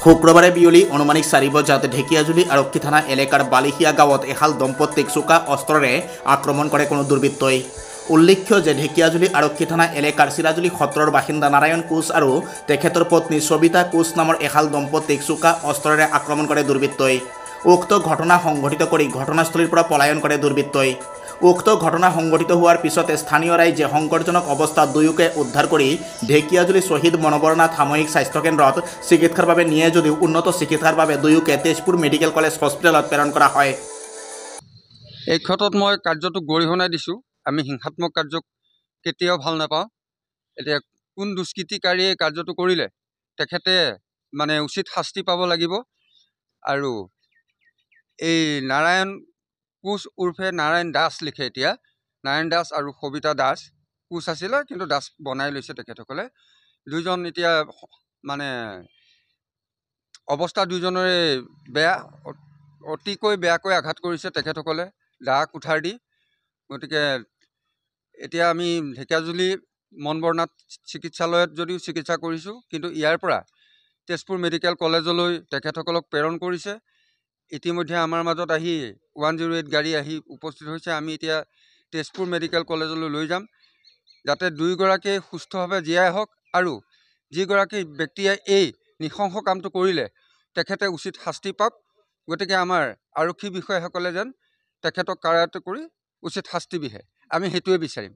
শুক্ৰবাৰে বিয়লি অনুমানিক 4 বজাত ঢেকিয়াজুলি আৰক্ষী থানা এলেকাৰ বালিখিয়া গাঁৱত এহাল দম্পতীক চোকা অস্ত্ৰৰে আক্ৰমণ কৰে কোনো দুৰ্বৃত্তই। উল্লেখ্য যে ঢেকিয়াজুলি আৰক্ষী থানা এলেকাৰ চিৰাজুলি সত্ৰৰ বাসিন্দা নাৰায়ণ কোচ আৰু তেখেতৰ পত্নী সবিতা কোচ নামৰ এহাল দম্পতীক চোকা অস্ত্ৰৰে আক্ৰমণ কৰে দুৰ্বৃত্তই। উক্ত ঘটনা সংঘটিত কৰি ঘটনাস্থলীৰ পৰা পলায়ন কৰে দুৰ্বৃত্তই। উক্ত ঘটনা সংঘটিত হোৱাৰ পিছতে স্থানীয় ৰাইজে সংকটজনক অৱস্থাত দুয়োকে উদ্ধাৰ কৰি ঢেকিয়াজুলি শ্বহীদ মনোবৰনাথ সামূহিক স্বাস্থ্য কেন্দ্ৰত চিকিৎসাৰ বাবে নিয়ে যদিও উন্নত চিকিৎসাৰ বাবে দুয়োকে তেজপুৰ মেডিকেল কলেজ হস্পিটেলত প্ৰেৰণ কৰা হয়। এই ক্ষেত্ৰত মই কাৰ্যটোক গৰিহণা দিছোঁ। আমি হিংসাত্মক কাৰ্যক কেতিয়াও ভাল নাপাওঁ। এতিয়া কোন দুষ্কৃতিকাৰীয়ে কাৰ্যটো কৰিলে তেখেতে উচিত শাস্তি পাব লাগিব। আৰু এই নাৰায়ণ কোচ উৰ্ফে নাৰায়ণ দাস লিখে, এতিয়া নাৰায়ণ দাস আৰু সবিতা দাস কোচ আছিলে, কিন্তু দাস বনাই লৈছে তেখেতসকলে। দুইজন এতিয়া অৱস্থা দুইজনৰে বেয়া, অতিকৈ বেয়াকৈ আঘাত কৰিছে তেখেতসকলে দা কুঠাৰ দি। গতিকে এতিয়া আমি ঢেকিয়াজুলি মনবৰনাথ চিকিৎসালয়ত যদিও চিকিৎসা কৰিছোঁ, কিন্তু ইয়াৰ পৰা তেজপুৰ মেডিকেল কলেজলৈ তেখেতসকলক প্ৰেৰণ কৰিছে। ইতিমধ্যে আমাৰ মাজত আহি 108 গাড়ী আহি উপস্থিত হৈছে। আমি এতিয়া তেজপুৰ মেডিকেল কলেজলৈ লৈ যাম, যাতে দুয়োগৰাকীয়ে সুস্থভাৱে জীয়াই আহক আৰু যিগৰাকী ব্যক্তিয়ে এই নৃশংস কামটো কৰিলে তেখেতে উচিত শাস্তি পাওক। গতিকে আমাৰ আৰক্ষী বিষয়াসকলে যেন তেখেতক কাৰায়ত্ব কৰি উচিত শাস্তি বিহে, আমি সেইটোৱে বিচাৰিম।